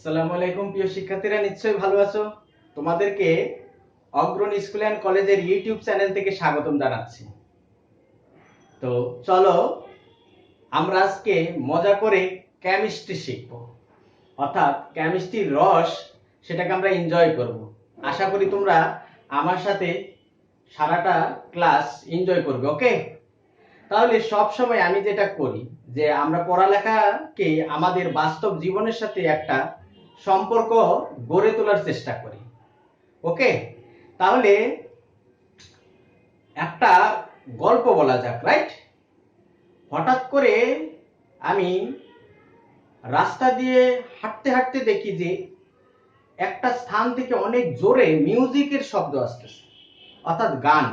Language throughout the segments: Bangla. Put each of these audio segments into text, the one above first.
আসসালামু আলাইকুম প্রিয় শিক্ষার্থীরা, নিশ্চয়ই ভালো আছো। তোমাদেরকে অগ্রণী স্কুল অ্যান্ড কলেজের ইউটিউব চ্যানেল থেকে স্বাগতম জানাচ্ছি। তো চলো আমরা আজকে মজা করে কেমিস্ট্রি শিখব, অর্থাৎ কেমিস্ট্রির রস সেটাকে আমরা এনজয় করব। আশা করি তোমরা আমার সাথে সারাটা ক্লাস এনজয় করবে। ওকে, তাহলে সব সময় আমি যেটা করি যে আমরা পড়ালেখাকে আমাদের বাস্তব জীবনের সাথে একটা সম্পর্ক গড়ে তোলার চেষ্টা করি। ওকে, তাহলে একটা গল্প বলা যাক, রাইট? হঠাৎ করে আমি রাস্তা দিয়ে হাঁটতে হাঁটতে দেখি যে একটা স্থান থেকে অনেক জোরে মিউজিকের শব্দ আসতেছে, অর্থাৎ গান।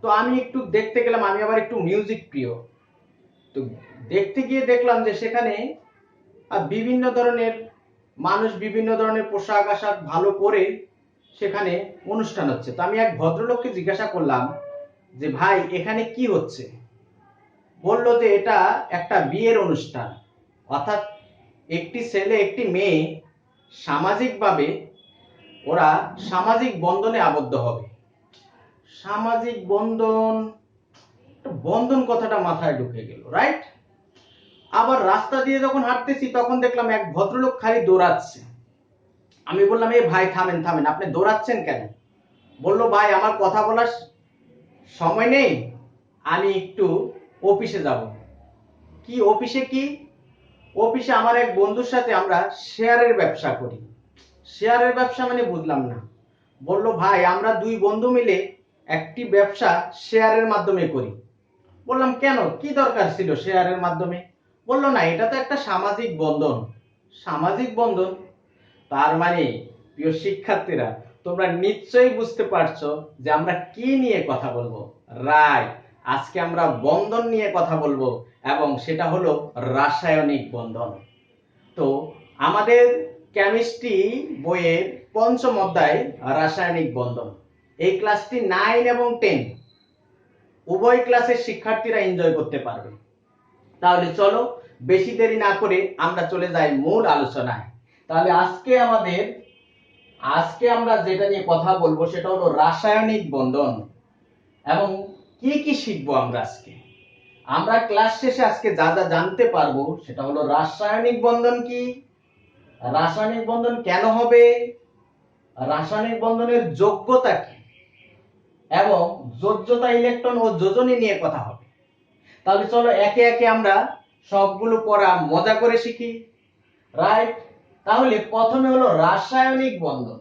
তো আমি একটু দেখতে গেলাম, আমি আবার একটু মিউজিক প্রিয়। তো দেখতে গিয়ে দেখলাম যে সেখানে বিভিন্ন ধরনের মানুষ বিভিন্ন ধরনের পোশাক আশাক ভালো পরে সেখানে অনুষ্ঠান হচ্ছে। তো আমি এক ভদ্রলোককে জিজ্ঞাসা করলাম যে ভাই, এখানে কি হচ্ছে? বলল যে এটা একটা বিয়ের অনুষ্ঠান, অর্থাৎ একটি ছেলে একটি মেয়ে সামাজিকভাবে ওরা সামাজিক বন্ধনে আবদ্ধ হবে। সামাজিক বন্ধন, বন্ধন কথাটা মাথায় ঢুকে গেল, রাইট? আবার রাস্তা দিয়ে যখন হাঁটতেছি তখন দেখলাম এক ভদ্রলোক খালি দৌড়াচ্ছে। আমি বললাম, এ ভাই থামেন থামেন, আপনি দৌড়াচ্ছেন কেন? বললো, ভাই আমার কথা বলার সময় নেই, আমি একটু অফিসে যাব। কি অফিসে? কি অফিসে? আমার এক বন্ধুর সাথে আমরা শেয়ারের ব্যবসা করি। শেয়ারের ব্যবসা মানে বুঝলাম না। বলল, ভাই আমরা দুই বন্ধু মিলে একটি ব্যবসা শেয়ারের মাধ্যমে করি। বললাম, কেন, কি দরকার ছিল শেয়ারের মাধ্যমে? বলল, না এটা তো একটা সামাজিক বন্ধন। সামাজিক বন্ধন? তার মানে প্রিয় শিক্ষার্থীরা, তোমরা নিশ্চয়ই বুঝতে পারছো যে আমরা কি নিয়ে কথা বলবো। রাইট, আজকে আমরা বন্ধন নিয়ে কথা বলবো, এবং সেটা হলো রাসায়নিক বন্ধন। তো আমাদের কেমিস্ট্রি বইয়ের পঞ্চম অধ্যায় রাসায়নিক বন্ধন। এই ক্লাসটি 9 এবং 10 উভয় ক্লাসের শিক্ষার্থীরা এনজয় করতে পারবে। তাহলে চলো বেশি দেরি না করে আমরা চলে যাই মূল আলোচনায়। তাহলে আজকে আমরা যেটা নিয়ে কথা বলবো সেটা হলো রাসায়নিক বন্ধন। এবং কি কি শিখবো আমরা আজকে? আমরা ক্লাস শেষে আজকে যা যা জানতে পারবো সেটা হলো রাসায়নিক বন্ধন কি, রাসায়নিক বন্ধন কেন হবে, রাসায়নিক বন্ধনের যোগ্যতা কি, এবং যোজ্যতা, ইলেকট্রন ও যোজনী নিয়ে কথা হবে। তাহলে চলো একে একে আমরা সবগুলো পড়া মজা করে শিখি, রাইট? তাহলে প্রথমে হলো রাসায়নিক বন্ধন।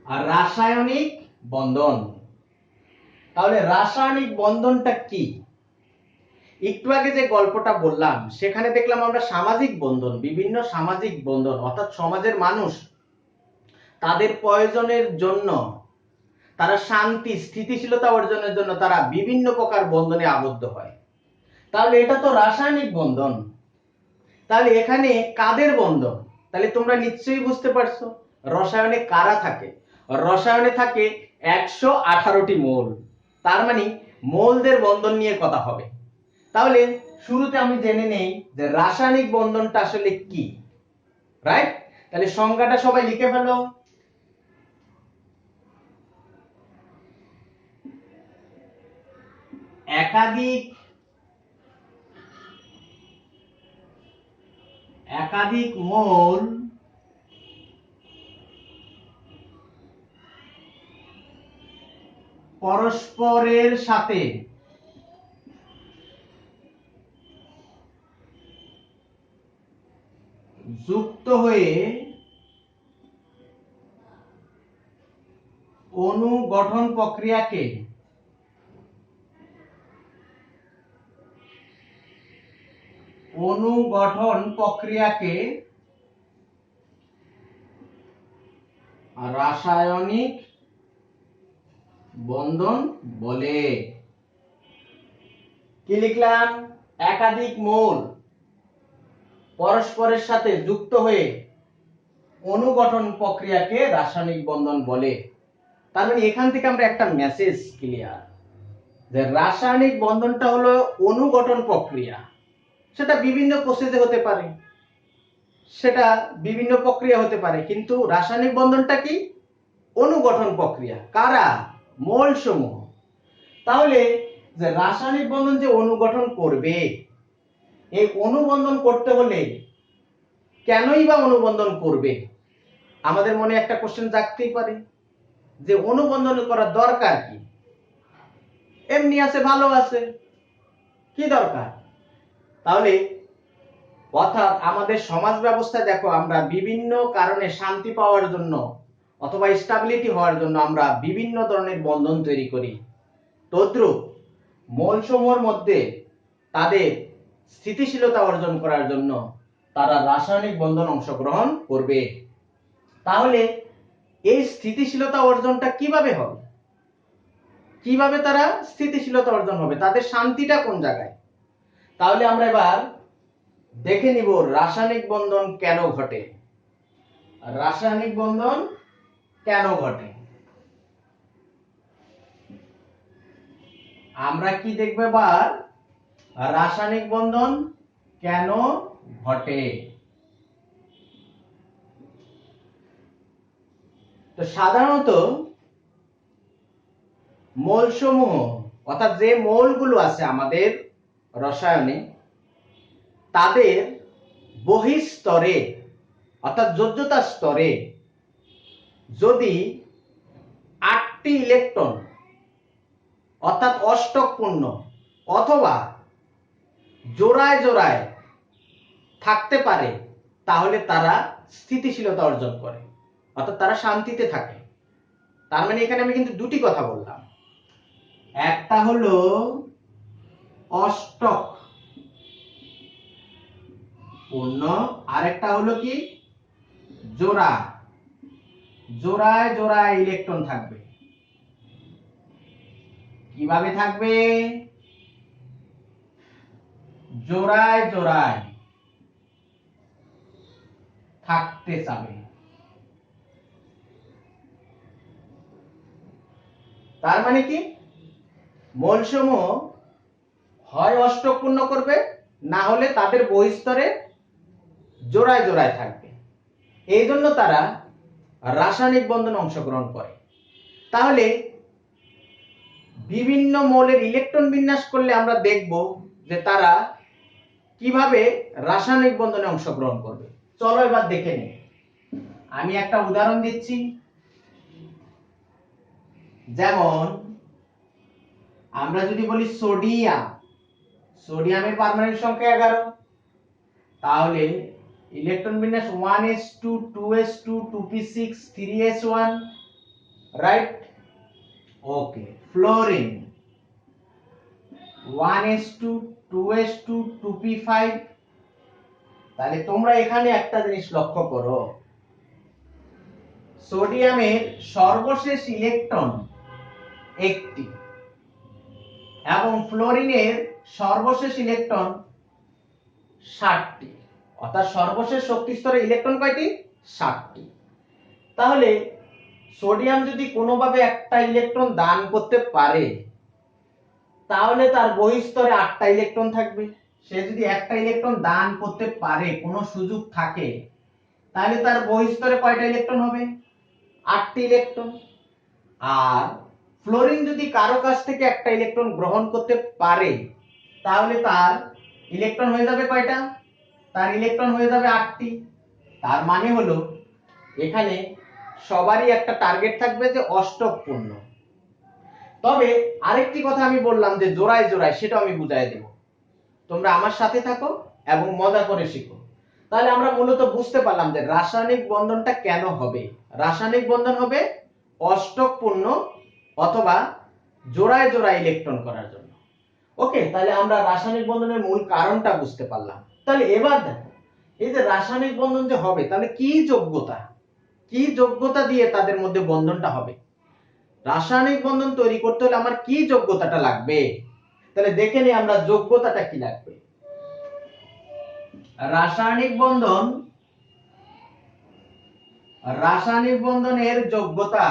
আর রাসায়নিক বন্ধন, তাহলে রাসায়নিক বন্ধনটা কি? একটু আগে যে গল্পটা বললাম সেখানে দেখলাম আমরা সামাজিক বন্ধন, বিভিন্ন সামাজিক বন্ধন, অর্থাৎ সমাজের মানুষ তাদের প্রয়োজনের জন্য, তারা শান্তি স্থিতিশীলতা অর্জনের জন্য তারা বিভিন্ন প্রকার বন্ধনে আবদ্ধ হয়। তাহলে এটা তো রাসায়নিক বন্ধন। তাহলে এখানে কাদের বন্ধন? তাহলে তোমরা নিশ্চয়ই বুঝতে পারছো রসায়নে কারা থাকে। রসায়নে থাকে 118টি মৌল। তার মানে মৌলদের বন্ধন নিয়ে কথা হবে। তাহলে শুরুতে আমি জেনে নেই যে রাসায়নিক বন্ধনটা আসলে কি, রাইট? তাহলে সংজ্ঞাটা সবাই লিখে ফেলো। একাধিক মৌল পরস্পরের সাথে যুক্ত হয়ে অণু গঠন প্রক্রিয়াকে রাসায়নিক বন্ধন বলে। কি লিখলাম? একাধিক মৌল পরস্পরের সাথে যুক্ত হয়ে অণু গঠন প্রক্রিয়াকে রাসায়নিক বন্ধন বলে। তার মানে এখান থেকে আমরা একটা মেসেজ ক্লিয়ার, যে রাসায়নিক বন্ধনটা হলো অনুগঠন প্রক্রিয়া। সেটা বিভিন্ন প্রসেসে হতে পারে, সেটা বিভিন্ন প্রক্রিয়া হতে পারে, কিন্তু রাসায়নিক বন্ধনটা কি? অনুগঠন প্রক্রিয়া। কারা? মোল সমূহ। তাহলে যে রাসায়নিক বন্ধন যে অনুগঠন করবে, এই অনুবন্ধন করতে হলে কেনই বা অনুবন্ধন করবে? আমাদের মনে একটা কোশ্চেন জাগতেই পারে যে অনুবন্ধন করার দরকার কি? এমনি আছে, ভালো আছে, কি দরকার? তাহলে অর্থাৎ আমাদের সমাজ ব্যবস্থায় দেখো, আমরা বিভিন্ন কারণে শান্তি পাওয়ার জন্য অথবা স্টেবিলিটি হওয়ার জন্য আমরা বিভিন্ন ধরনের বন্ধন তৈরি করি। তদ্রূপ মৌলসমূহের মধ্যে তাদের স্থিতিশীলতা অর্জন করার জন্য তারা রাসায়নিক বন্ধন অংশগ্রহণ করবে। তাহলে এই স্থিতিশীলতা অর্জনটা কিভাবে হবে? কিভাবে তারা স্থিতিশীলতা অর্জন হবে? তাদের শান্তিটা কোন জায়গায়? তাহলে আমরা এবার দেখে নিব রাসায়নিক বন্ধন কেন ঘটে। রাসায়নিক বন্ধন কেন ঘটে আমরা কি দেখব এবার? রাসায়নিক বন্ধন কেন ঘটে। তো সাধারণত মৌলসমূহ, অর্থাৎ যে মৌলগুলো আছে আমাদের রসায়নে, তাদের বহিঃস্তরে অর্থাৎ যোজ্যতা স্তরে যদি 8টি ইলেকট্রন অর্থাৎ অষ্টক পূর্ণ অথবা জোড়ায় জোড়ায় থাকতে পারে, তাহলে তারা স্থিতিশীলতা অর্জন করে, অর্থাৎ তারা শান্তিতে থাকে। তার মানে এখানে আমি কিন্তু দুটি কথা বললাম, একটা হলো অষ্টক পূর্ণ, আরেকটা হলো কি? জোড়া। জোড়ায় জোড়ায় ইলেকট্রন থাকবে। কিভাবে থাকবে? জোড়ায় জোড়ায় থাকতে চাবে। তার মানে কি? মৌলসমূহ হয় অষ্টক পূর্ণ করবে, না হলে তাদের বহিঃস্তরে জোড়ায় জোড়ায় থাকবে। এই জন্য তারা রাসায়নিক বন্ধনে অংশগ্রহণ করে। তাহলে বিভিন্ন মৌলের ইলেকট্রন বিন্যাস করলে আমরা দেখব যে তারা কিভাবে রাসায়নিক বন্ধনে অংশগ্রহণ করবে। চলো এবার দেখে নিই। আমি একটা উদাহরণ দিচ্ছি। যেমন আমরা যদি বলি সোডিয়াম, সোডিয়ামের পারমাণবিক সংখ্যা 11, তাহলে ইলেকট্রন বিন্যাস 1s2 2s2 2p6 3s1, right? ওকে। Fluorine 1s2 2s2 2p5। তাহলে তোমরা এখানে একটা জিনিস লক্ষ্য করো, সোডিয়ামের সর্বশেষ ইলেকট্রন 1টি এবং ফ্লোরিনের সর্বশেষ ইলেকট্রন 60টি, অর্থাৎ সর্বশেষ শক্তি স্তরে ইলেকট্রন কয়টি? 60টি। তাহলে সোডিয়াম যদি কোনোভাবে একটা ইলেকট্রন দান করতে পারে, তাহলে তার বহিঃস্তরে 8টা ইলেকট্রন থাকবে। সে যদি একটা ইলেকট্রন দান করতে পারে, কোনো সুযোগ থাকে, তাহলে তার বহিঃস্তরে কয়টা ইলেকট্রন হবে? 8টি ইলেকট্রন। আর ফ্লোরিন যদি কারো কাছ থেকে একটা ইলেকট্রন গ্রহণ করতে পারে, তাহলে তার ইলেকট্রন হয়ে যাবে কয়টা? তার ইলেকট্রন হয়ে যাবে 8টি। তার মানে হলো এখানে সবারই একটা টার্গেট থাকবে যে অষ্টক পূর্ণ। তবে আরেকটি কথা আমি বললাম যে জোড়ায় জোড়ায়, সেটা আমি বুঝাই দেব। তোমরা আমার সাথে থাকো এবং মজা করে শিখো। তাহলে আমরা মূলত বুঝতে পারলাম যে রাসায়নিক বন্ধনটা কেন হবে। রাসায়নিক বন্ধন হবে অষ্টক পূর্ণ অথবা জোড়ায় জোড়ায় ইলেকট্রন করার জন্য। ওকে, তাহলে আমরা রাসায়নিক বন্ধনের মূল কারণটা বুঝতে পারলাম। তাহলে এবার দেখো, এই যে রাসায়নিক বন্ধন যে হবে, তাহলে কি যোগ্যতা, কি যোগ্যতা দিয়ে তাদের মধ্যে বন্ধনটা হবে? রাসায়নিক বন্ধন তৈরি করতে হলে আমার কি যোগ্যতাটা লাগবে? তাহলে দেখে নিই আমরা যোগ্যতাটা কি লাগবে। রাসায়নিক বন্ধন, রাসায়নিক বন্ধনের যোগ্যতা।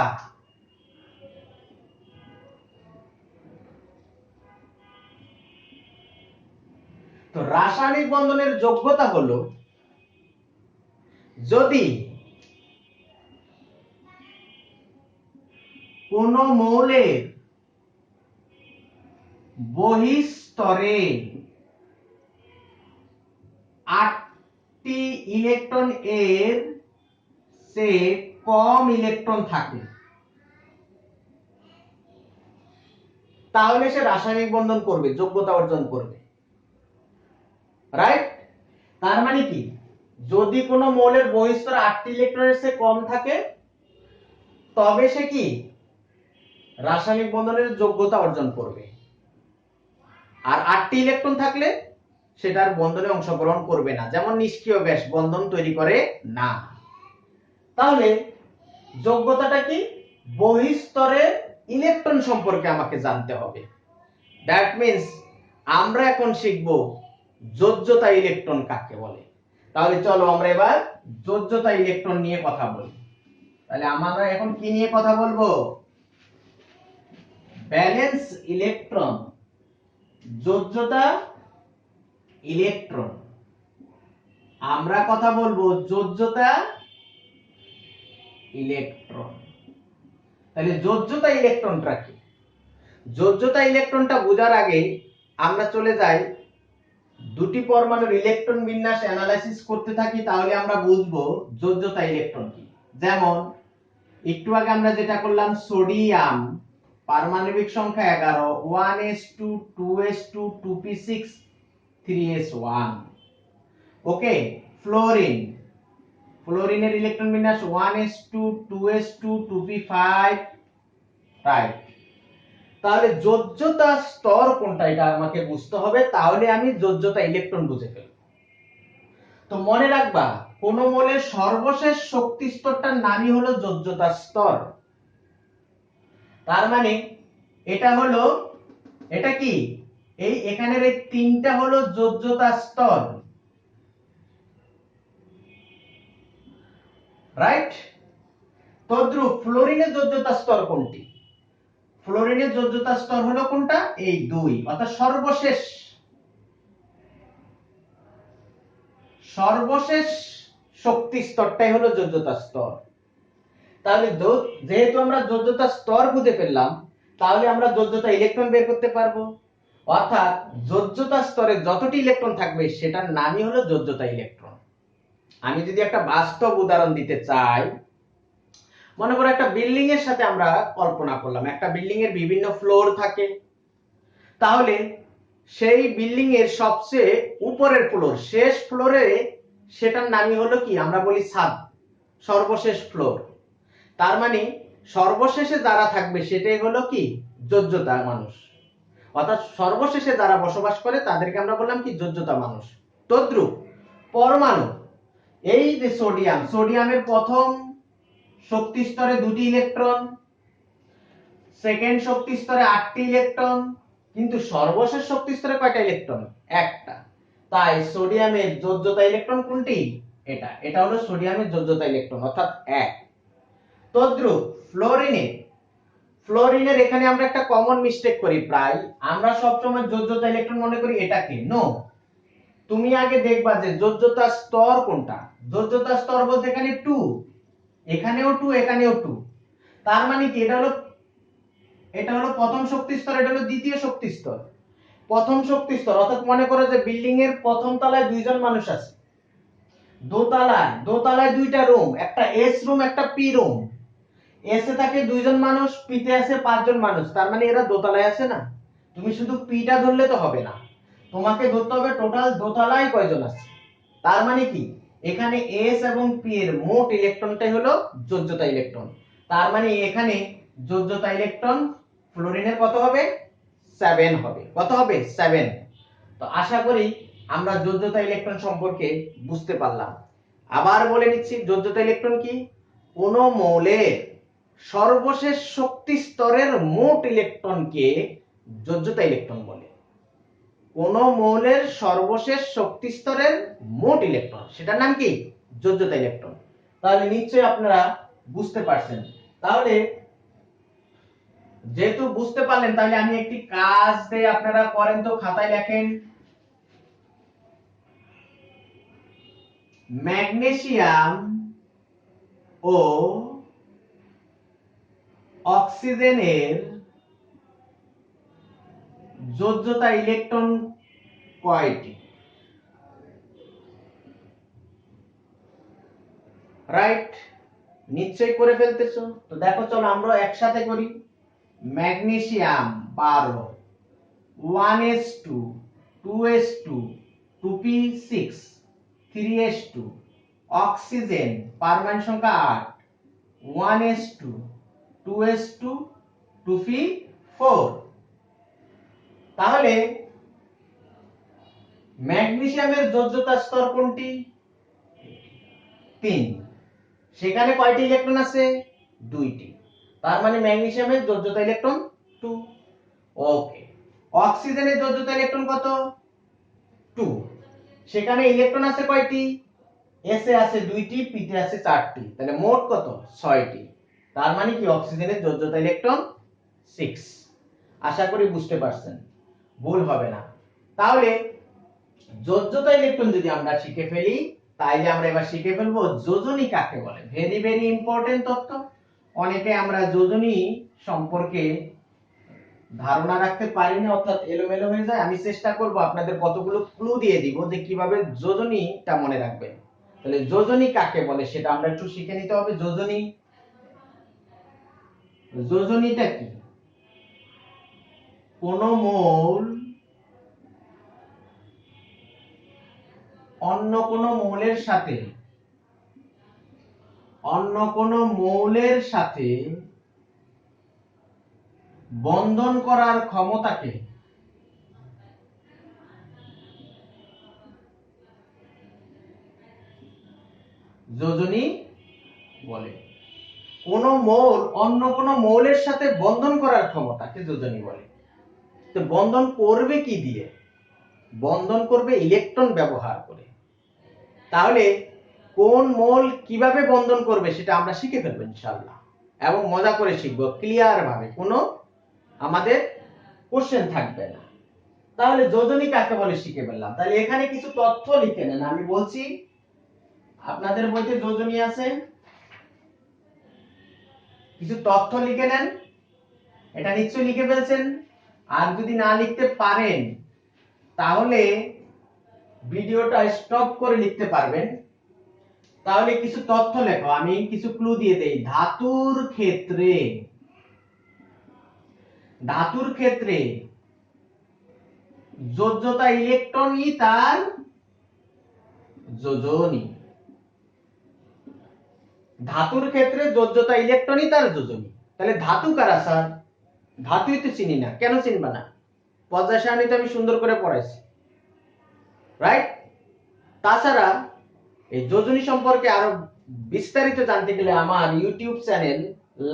তো রাসায়নিক বন্ধনের যোগ্যতা হলো যদি কোন মৌলের বহিঃস্তরে 8টি ইলেকট্রন এর চেয়ে কম ইলেকট্রন থাকে তাহলে সে রাসায়নিক বন্ধন করবে, যোগ্যতা অর্জন করবে। রাইট? তার মানে কি, যদি কোনো মৌলের বহিঃস্তর 8টি ইলেকট্রনের চেয়ে কম থাকে তবে সে কি রাসায়নিক বন্ধনের যোগ্যতা অর্জন করবে, আর 8টি ইলেকট্রন থাকলে সেটার বন্ধনে অংশগ্রহণ করবে না। যেমন নিষ্ক্রিয় গ্যাস বন্ধন তৈরি করে না। তাহলে যোগ্যতাটা কি, বহিঃস্তরে ইলেকট্রন সম্পর্কে আমাকে জানতে হবে। দ্যাট মিন্স আমরা এখন শিখব যোজ্যতা ইলেকট্রন কাকে বলে। তাহলে চলো আমরা এবার যোজ্যতা ইলেকট্রন নিয়ে কথা বলি। তাহলে আমরা এখন কি নিয়ে কথা বলবো? ব্যালেন্স ইলেকট্রন, যোজ্যতা ইলেকট্রন। আমরা কথা বলবো যোজ্যতা ইলেকট্রন। তাহলে যোজ্যতা ইলেকট্রনটা কি? যোজ্যতা ইলেকট্রনটা বোঝার আগে আমরা চলে যাই দুটি পরমাণুর ইলেকট্রন বিন্যাস অ্যানালাইসিস করতে থাকি, তাহলে আমরা বুঝবো যোজ্যতা ইলেকট্রন কি। যেমন একটু আগে আমরা যেটা করলাম, সোডিয়াম পারমাণবিক সংখ্যা 11, 1s2 2s2 2p6 3s1। ওকে, ফ্লোরিন, ফ্লোরিনের ইলেকট্রন বিন্যাস 1s2 2s2 2p5। রাইট? তাহলে যোজ্যতা স্তর কোনটা এটা আমাকে বুঝতে হবে, তাহলে আমি যোজ্যতা ইলেকট্রন বুঝে ফেলব। তো মনে রাখবা, কোন মৌলের সর্বশেষ শক্তি স্তরটার নামই হলো যোজ্যতা স্তর। তার মানে এটা কি এই এখানের এই তিনটা হলো যোজ্যতা স্তর। রাইট? তদ্রূপ ফ্লোরিনের যোজ্যতা স্তর কোনটি? ফ্লোরিনের যোজ্যতা স্তর হলো কোনটা? এই 2, অর্থাৎ সর্বশেষ শক্তি স্তরটাই হলো যোজ্যতা স্তর। তাহলে যেহেতু আমরা যোজ্যতা স্তর বুঝে ফেললাম, তাহলে আমরা যোজ্যতা ইলেকট্রন বের করতে পারবো। অর্থাৎ যোজ্যতা স্তরে যতটি ইলেকট্রন থাকবে সেটার নামই হলো যোজ্যতা ইলেকট্রন। আমি যদি একটা বাস্তব উদাহরণ দিতে চাই, মনে করো একটা বিল্ডিং এর সাথে আমরা কল্পনা করলাম, একটা বিল্ডিং এর বিভিন্ন ফ্লোর থাকে। তাহলে সেই বিল্ডিং এর সবচেয়ে উপরের ফ্লোর, শেষ ফ্লোরে, সেটার নামই হলো কি, আমরা বলি ছাদ, সর্বশেষ ফ্লোর। তার মানে সর্বশেষে যারা থাকবে সেটাই হলো কি, যোজ্যতা মানুষ। অর্থাৎ সর্বশেষে যারা বসবাস করে তাদেরকে আমরা বললাম কি, যোজ্যতা মানুষ। তদ্রূপ পরমাণু, এই যে সোডিয়ামের প্রথম শক্তি স্তরে 2টি ইলেকট্রন, সেকেন্ড শক্তি স্তরে 8টি ইলেকট্রন, কিন্তু সর্বশেষ শক্তি স্তরে কয়টা ইলেকট্রন? একটা। তাই সোডিয়ামের যোজ্যতা ইলেকট্রন কোনটি? এটা হলো সোডিয়ামের যোজ্যতা ইলেকট্রন, অর্থাৎ 1। তদ্রূপ ফ্লোরিনের এখানে আমরা একটা কমন মিস্টেক করি, প্রায় আমরা সবসময় যোজ্যতা ইলেকট্রন মনে করি এটাকে। নো, তুমি আগে দেখবা যে যোজ্যতা স্তর কোনটা। যোজ্যতা স্তর বলতে এখানে 2, এখানেও 2, এখানেও 2। তার মানে কি, এটা হলো প্রথম শক্তি স্তর, এটা হলো দ্বিতীয় শক্তি স্তর। প্রথম শক্তি স্তর অর্থাৎ মনে করো যে বিল্ডিং এর প্রথম তলায় 2জন মানুষ আছে, দোতলায় 2টা রুম, একটা এস রুম একটা পি রুম। এস এ থাকে 2জন মানুষ, পি তে আছে 5জন মানুষ। তার মানে এরা দোতলায় আছে না। তুমি শুধু পিটা ধরলে তো হবে না, তোমাকে ধরতে হবে টোটাল দোতলায় কয়জন আছে। তার মানে কি, এখানে এস এবং পি এর মোট ইলেকট্রনটাই হলো যোজ্যতা ইলেকট্রন। তার মানে এখানে যোজ্যতা ইলেকট্রন ফ্লোরিনের কত হবে? 7 হবে। কত হবে? 7। তো আশা করি আমরা যোজ্যতা ইলেকট্রন সম্পর্কে বুঝতে পারলাম। আবার বলে নিচ্ছি, যোজ্যতা ইলেকট্রন কি, কোন মৌলের সর্বশেষ শক্তি স্তরের মোট ইলেকট্রনকে যোজ্যতা ইলেকট্রন বলে। কোন মৌলের সর্বশেষ শক্তি স্তরের মোট ইলেকট্রন, সেটার নাম কি? যোজ্যতা ইলেকট্রন। তাহলে নিশ্চয়ই আপনারা বুঝতে পারছেন। তাহলে যেহেতু বুঝতে পারলেন, তাহলে আমি একটি কাজ দেই, আপনারা করেন তো, খাতায় লেখেন। ম্যাগনেসিয়াম ও অক্সিজেনের যোজ্যতা ইলেকট্রন কয়টি? রাইট, নিশ্চয়ই করে ফেলতেছো। তো দেখো, চলো আমরা একসাথে করি। Magnesium 12, 1s2, 2s2, 2p6, 3s2, oxygen পারমাণবিক সংখ্যা 8, 1s2, 2s2, 2p4। তাহলে ম্যাগনেসিয়ামের যোজ্যতা স্তর কোনটি? 3। সেখানে কয়টি ইলেকট্রন আছে? 2টি। তার মানে ম্যাগনেসিয়ামের যোজ্যতা ইলেকট্রন 2। ওকে, অক্সিজেনের যোজ্যতা ইলেকট্রন কত? 2। সেখানে ইলেকট্রন আছে কয়টি? এস এ আছে 2টি, পি তে আছে 4টি, তাহলে মোট কত? 6টি। তার মানে কি অক্সিজেনের যোজ্যতা ইলেকট্রন 6। আশা করি বুঝতে পারছেন, ভুল হবে না। তাহলে যোজ্যতা ইলেকট্রন যদি আমরা শিখে ফেলি, তাইলে আমরা এবার শিখে ফেলবো যোজনী কাকে বলে। ভেরি ভেরি ইম্পর্টেন্ট তথ্য। অনেকে আমরা যোজনী সম্পর্কে ধারণা রাখতে পারি না, অর্থাৎ এলোমেলো হয়ে যায়। আমি চেষ্টা করব আপনাদের কতগুলো ক্লু দিয়ে দিব যে কিভাবে যোজনীটা মনে রাখবেন। তাহলে যোজনী কাকে বলে সেটা আমরা একটু শিখে নিতে হবে। যোজনীটা কি? কোন মৌল অন্য কোন মৌলের সাথে বন্ধন করার ক্ষমতাকে যোজনী বলে। কোন মৌল অন্য কোন মৌলের সাথে বন্ধন করার ক্ষমতাকে যোজনী বলে। তো বন্ধন করবে কি দিয়ে? বন্ধন করবে ইলেকট্রন ব্যবহার করে। তাহলে কোন মৌল কিভাবে বন্ধন করবে সেটা আমরা শিখে ফেলবো ইনশাআল্লাহ, এবং মজা করে শিখবো, ক্লিয়ার ভাবে, কোনো আমাদের কোশ্চেন থাকবে না। তাহলে যোজনী কাকে বলে শিখে ফেললাম। তাহলে এখানে কিছু তথ্য লিখে নেন। আমি বলছি, আপনাদের বইতে যোজনী আছে, কিছু তথ্য লিখে নেন। এটা নিশ্চয়ই লিখে ফেলছেন। আর যদি না লিখতে পারেন তাহলে ভিডিওটা স্টপ করে লিখতে পারবেন। তাহলে কিছু তথ্য লেখো, আমি কিছু ক্লু দিয়ে দেই। ধাতুর ক্ষেত্রে যোজ্যতা ইলেকট্রনই তার যোজনী। ধাতুর ক্ষেত্রে যোজ্যতা ইলেকট্রনই তার যোজনী। তাহলে ধাতু কারা স্যার? ধাতুই তো চিনি না। কেন চিনবা না? পর্যায় সারণীতে আমি সুন্দর করে পড়াইছি, রাইট? তাছাড়া এই যোজনী সম্পর্কে আরো বিস্তারিত জানতে গেলে আমার YouTube channel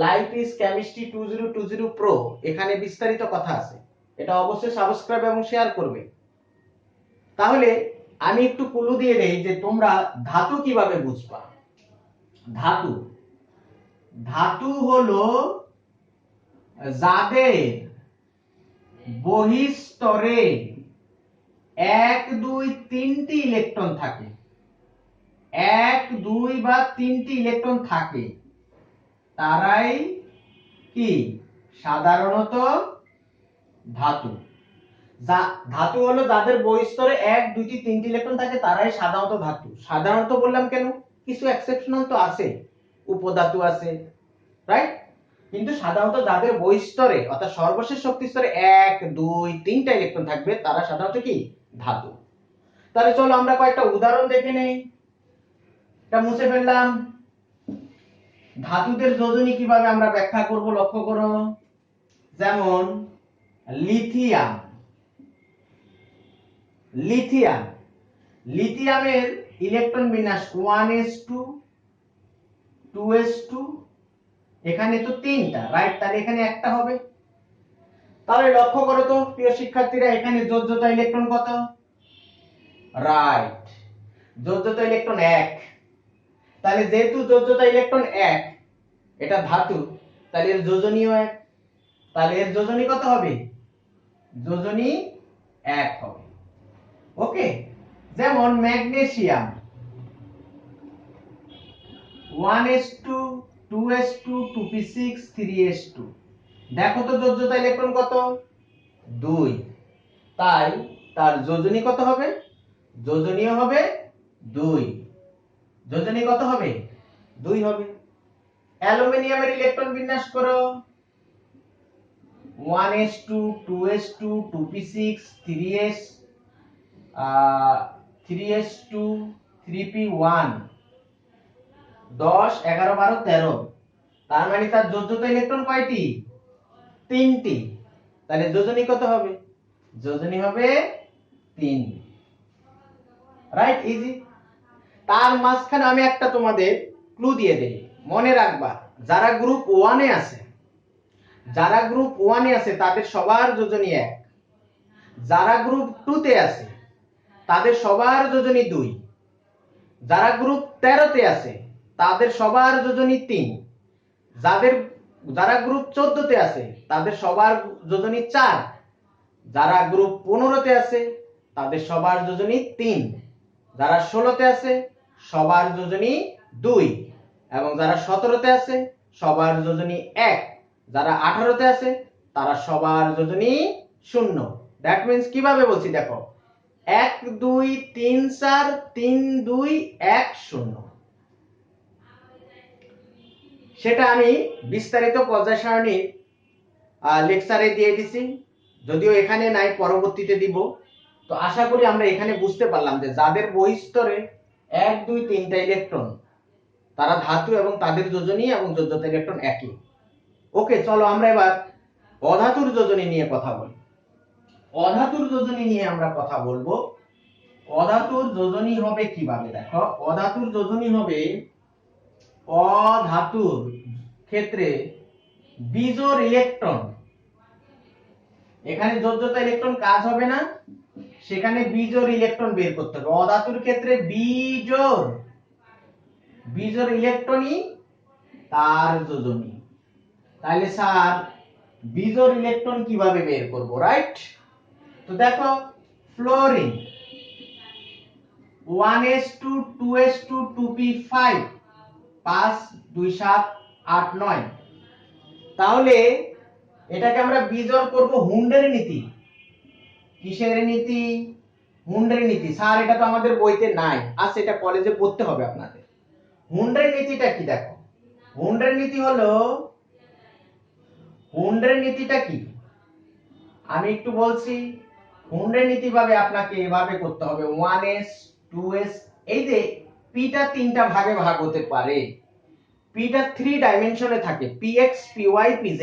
life is chemistry 2020 pro, এখানে বিস্তারিত কথা আছে। এটা অবশ্যই সাবস্ক্রাইব এবং শেয়ার করবে। তাহলে আমি একটু ক্লু দিয়ে দেই যে তোমরা ধাতু কিভাবে বুঝবা। ধাতু ধাতু হলো যাদের বহিঃস্তরে 1, 2, 3টি ইলেকট্রন থাকে, 1, 2 বা 3টি ইলেকট্রন থাকে, তারাই কি সাধারণত ধাতু। ধাতু হলো যাদের বহিঃস্তরে 1, 2, 3টি ইলেকট্রন থাকে, তারাই সাধারণত ধাতু। সাধারণত বললাম কেন? কিছু এক্সেপশনাল তো আছে, উপধাতু আছে, রাইট? কিন্তু সাধারণত যাদের বহিঃস্তরে অর্থাৎ সর্বশেষ শক্তি স্তরে 1, 2, 3টা ইলেকট্রন থাকবে, তারা সাধারণত কি ধাতু। তাহলে চলো আমরা কয়েকটা উদাহরণ দেখে নেই। এটা মুছে ফেললাম। ধাতুদের যোজনী কিভাবে আমরা ব্যাখ্যা করব লক্ষ্য করো। যেমন লিথিয়াম লিথিয়ামের ইলেকট্রন বিন্যাস 1s2, 2s2, এখানে তো 3টা, রাইট? তাহলে এখানে একটা হবে। তাহলে লক্ষ্য করো তো প্রিয় শিক্ষার্থীরা, এখানে যোজ্যতা ইলেকট্রন কত? রাইট, যোজ্যতা ইলেকট্রন 1। তাহলে যেহেতু যোজ্যতা ইলেকট্রন 1, এটা ধাতু, তাহলে এর যোজনীও 1। তাহলে এর যোজনী কত হবে? যোজনী 1 হবে। ওকে। যেমন magnesium 1s2 2s2 2p6 3s2। দেখো তো যোজ্যতা ইলেকট্রন কত? 2। তাই তার যোজনী কত হবে? যোজনীয় হবে 2। যোজনী কত হবে? 2 হবে। অ্যালুমিনিয়ামের ইলেকট্রন বিন্যাস করো। 1s2 2s2 2p6 3s 3s2 3p1 10 11 12 13। তার মানে তার যোজ্যতা ইলেকট্রন কয়টি? 3টি। তাহলে যোজনী কত হবে? যোজনী হবে 3। Right, easy. তার মাঝখানে আমি একটা তোমাদের ক্লু দিয়ে দেই, মনে রাখবা যারা গ্রুপ 1 এ আছে, যারা গ্রুপ 1 এ আছে তাদের সবার যোজনী 1। যারা গ্রুপ 2 তে আছে তাদের সবার যোজনী 2। যারা গ্রুপ 13 তে আছে তাদের সবার যোজনী 3। যারা গ্রুপ 14 তে আছে তাদের সবার যোজনী 4। যারা গ্রুপ 15 তে আছে তাদের সবার যোজনী 3। যারা 16 তে আছে সবার যোজনী 2 এবং যারা 17 তে আছে সবার যোজনী 1। যারা 18 তে আছে তারা সবার যোজনী 0। দ্যাট মিন্স কিভাবে বলছি দেখো, 1 2 3 4 3 2 1 0। সেটা আমি বিস্তারিত পর্যায় সারণী লেকচারে দিয়ে দিছি, যদিও এখানে নাই, পরবর্তীতে দিব। তো আশা করি আমরা এখানে বুঝতে পারলাম যে যাদের বহিঃস্তরে 1 2 3টা ইলেকট্রন তারা ধাতু এবং তাদের যোজনী এবং যোজ্যতা ইলেকট্রন একই। ওকে, চলো আমরা এবার অধাতুর যোজনী নিয়ে কথা বলি। অধাতুর যোজনী নিয়ে আমরা কথা বলবো। অধাতুর যোজনী হবে কিভাবে দেখো, অধাতুর যোজনী হবে অধাতুর ক্ষেত্রে বিজোড় ইলেকট্রন, এখানে যোজ্যতা ইলেকট্রন কাজ হবে না, সেখানে বিজোড় ইলেকট্রন বের করতে হবে। অধাতুর ক্ষেত্রে বিজোড় ইলেকট্রনই তার যোজনী। তাহলে স্যার বিজোড় ইলেকট্রন কিভাবে বের করব, রাইট? তো দেখো, ফ্লোরিন 1s2 2s2 2p5 5 2 7 8 9। তাহলে এটাকে আমরা বিজোড় করব হুন্ডের নীতি। কিসের নীতি? হুন্ডের নীতি। স্যার এটা তো আমাদের বইতে নাই, আচ্ছা এটা কলেজে পড়তে হবে আপনাদের। হুন্ডের নীতিটা কি দেখো, হুন্ডের নীতি হলো, হুন্ডের নীতিটা কি আমি একটু বলছি। হুন্ডের নীতি ভাবে আপনাকে এভাবে করতে হবে, 1s 2s, এই যে পিটা তিনটা ভাগে ভাগ হতে পারে। পিটা 3 ডাইমেনশনে থাকে, px py pz।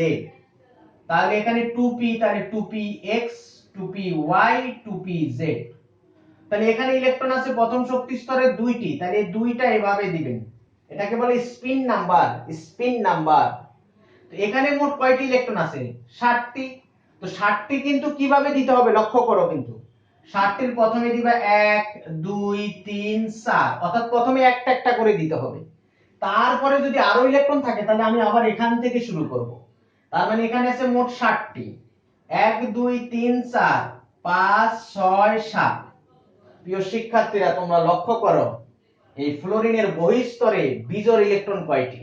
তাহলে এখানে 2p, তাহলে 2px 2py 2pz। তাহলে এখানে ইলেকট্রন আছে প্রথম শক্তি স্তরে 2টি, তাহলে এই দুইটা এভাবে দিবেন, এটাকে বলে স্পিন নাম্বার। Spin number. তো এখানে মোট কয়টি ইলেকট্রন আছে? 60টি। তো 60টি কিন্তু কিভাবে দিতে হবে লক্ষ্য করো, কিন্তু 60টির প্রথমে দিবা 1 2 3 4, অর্থাৎ প্রথমে একটা একটা করে দিতে হবে। তারপরে যদি আরো ইলেকট্রন থাকে তাহলে আমি আবার এখান থেকে শুরু করব। তার মানে এখানে আছে মোট 60টি, 1 2 3 4 5 6 7। প্রিয় শিক্ষার্থীরা তোমরা লক্ষ্য করো এই ফ্লোরিনের বহিঃস্তরে বিজোড় ইলেকট্রন কয়টি?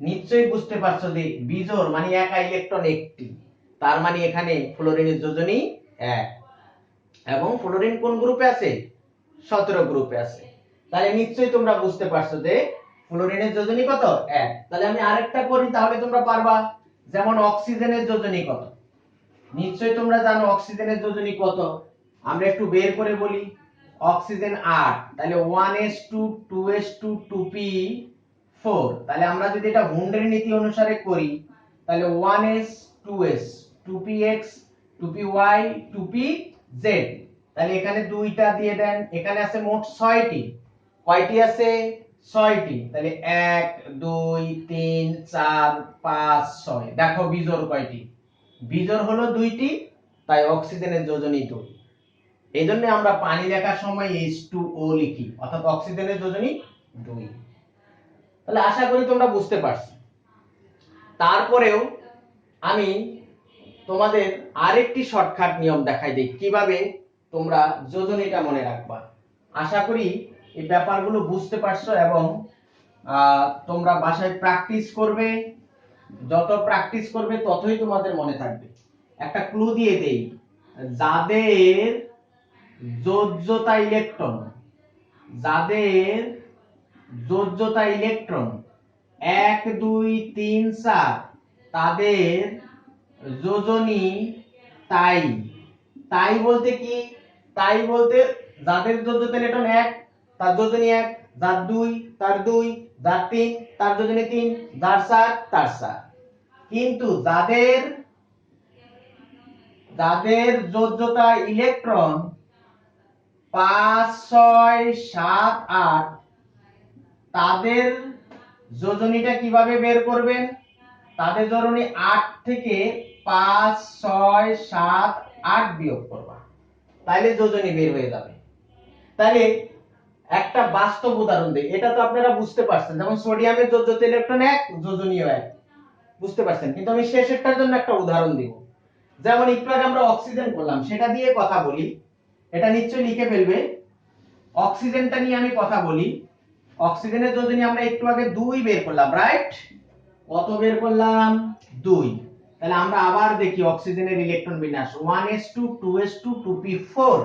নিশ্চয়ই বুঝতে পারছো যে বিজোড় মানে একা ইলেকট্রন একটি, তার মানে এখানে ফ্লোরিনের যোজনী 1। এবং ফ্লোরিন কোন গ্রুপে আছে? 17 গ্রুপে আছে। তাহলে নিশ্চয়ই তোমরা বুঝতে পারছো যে ফ্লোরিনের যোজনী কত? 1। তাহলে আমি আরেকটা করি, তাহলে তোমরা পারবা। যেমন অক্সিজেনের যোজনী কত? নিশ্চয়ই তোমরা জানো অক্সিজেনের যোজনী কত, আমরা একটু বের করে বলি। অক্সিজেন 8, তাহলে 1s2 2s2 2p4। তাহলে আমরা যদি এটা হুন্ডের নীতি অনুসারে করি তাহলে 1s 2s 2px 2py 2pz। তাহলে এখানে দুইটা দিয়ে দেন, এখানে আছে মোট 6টি। কয়টি আছে? 6টি। তাহলে 1 2 3 4 5 6। দেখো বিজোড় কয়টি? বিজোড় হলো 2টি, তাই অক্সিজেনের যোজনী 2। এইজন্য আমরা পানি লেখার সময় H2O লিখি, অর্থাৎ অক্সিজেনের যোজনী 2। তাহলে আশা করি তোমরা বুঝতে পারছো। তারপরেও আমি তোমাদের আরেকটি শর্টকাট নিয়ম দেখাই দিই কিভাবে তোমরা যোজনীটা মনে রাখবা। আশা করি এই ব্যাপারগুলো বুঝতে পারছো এবং তোমরা বাসায় প্র্যাকটিস করবে, যত প্র্যাকটিস করবে ততই তোমাদের মনে থাকবে। একটা ক্লু দিয়ে দেই, যাদের যোজ্যতা ইলেকট্রন, যাদের যোজ্যতা ইলেকট্রন 1 2 3 4, তাদের যোজনী তাই। তাই বলতে কি? তাই বলতে যাদের যোজ্যতা ইলেকট্রন 1 তার যোজনী 1, যার 2 তার 2, যার 3 তার যোজনী 3, যার 4 তার 4। কিন্তু যাদের যাদের যোজ্যতা ইলেকট্রন 5 6 7 8, তাদের যোজনীটা কিভাবে বের করবেন? তাদের যোজনী 8 থেকে 5 6 7 8 বিয়োগ করবা, তাইলে যোজনী বের হয়ে যাবে। তাহলে একটা বাস্তব উদাহরণ দেই, এটা তো আপনারা বুঝতে পারছেন। যেমন সোডিয়ামের যোজ্যতা ইলেকট্রন 1, যোজনীও 1, বুঝতে পারছেন। কিন্তু আমি শেষেরটার জন্য একটা উদাহরণ দিব। যেমন একটু আগে আমরা অক্সিজেন করলাম, সেটা দিয়ে কথা বলি। এটা নিশ্চয়ই লিখে ফেলবে। অক্সিজেনটা নিয়ে আমি কথা বলি। অক্সিজেনের যোজনী আমরা একটু আগে 2 বের করলাম, রাইট? কত বের করলাম? 2। তাহলে আমরা আবার দেখি অক্সিজেনের ইলেকট্রন বিন্যাস 1s2 2s2 2p4।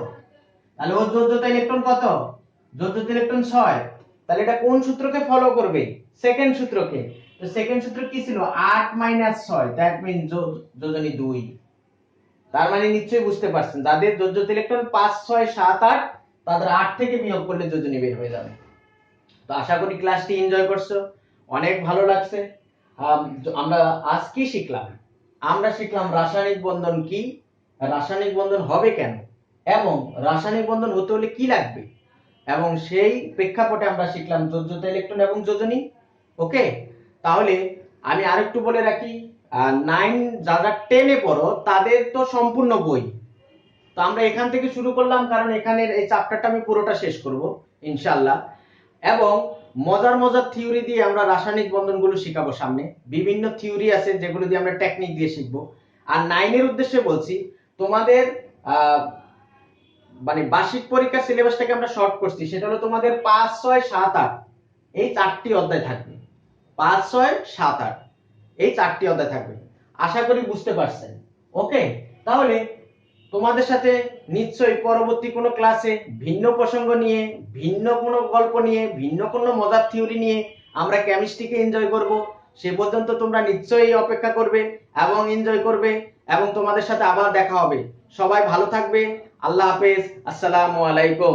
তাহলে ওর যোজ্যতা ইলেকট্রন কত? যোজ্যতা ইলেকট্রন 6। তাহলে এটা কোন সূত্রকে ফলো করবে? সেকেন্ড সূত্রকে। তো সেকেন্ড সূত্র কি ছিল? 8 - 6, দ্যাট মিন যোজনী 2। তার মানে নিশ্চয়ই বুঝতে পারছেন, যাদের যোজ্যতা ইলেকট্রন 5 6 7 8, তাদের 8 থেকে বিয়োগ করলে যোজনী বের হয়ে যাবে। তো আশা করি ক্লাসটি এনজয় করছো, অনেক ভালো লাগছে। আমরা আজ কি শিখলাম? আমরা শিখলাম রাসায়নিক বন্ধন কি, রাসায়নিক বন্ধন হবে কেন, এবং রাসায়নিক বন্ধন হতে হলে কি লাগবে, এবং সেই প্রেক্ষাপটে আমরা শিখলাম যোজ্যতা ইলেকট্রন এবং যোজনী। ওকে, তাহলে আমি আরেকটু বলে রাখি, 9 যারা 10 এ পড়ো তাদের তো সম্পূর্ণ বই। তো আমরা এখান থেকে শুরু করলাম, কারণ এখানের এই চ্যাপ্টারটা আমি পুরোটা শেষ করব ইনশাআল্লাহ। এবং মজার মজার থিওরি দিয়ে আমরা রাসায়নিক বন্ধনগুলো শিখাবো সামনে। বিভিন্ন থিওরি আছে যেগুলো দিয়ে আমরা টেকনিক দিয়ে শিখবো। আর 9 এর উদ্দেশ্যে বলছি, তোমাদের মানে বার্ষিক পরীক্ষার সিলেবাসটাকে আমরা শর্ট করছি। সেটা হলো তোমাদের 5 6 7 8, এই 4টি অধ্যায় থাকবে। 5 6 7 8, এই 4টি অধ্যায় থাকবে। আশা করি বুঝতে পারছেন। ওকে, তাহলে তোমাদের সাথে নিশ্চয়ই পরবর্তী কোনো ক্লাসে ভিন্ন প্রসঙ্গ নিয়ে, ভিন্ন কোনো গল্প নিয়ে, ভিন্ন কোনো মজার থিওরি নিয়ে আমরা কেমিস্ট্রিকে এনজয় করব। সে পর্যন্ত তোমরা নিশ্চয়ই অপেক্ষা করবে এবং এনজয় করবে, এবং তোমাদের সাথে আবার দেখা হবে। সবাই ভালো থাকবে। আল্লাহ হাফেজ। আসসালামু আলাইকুম।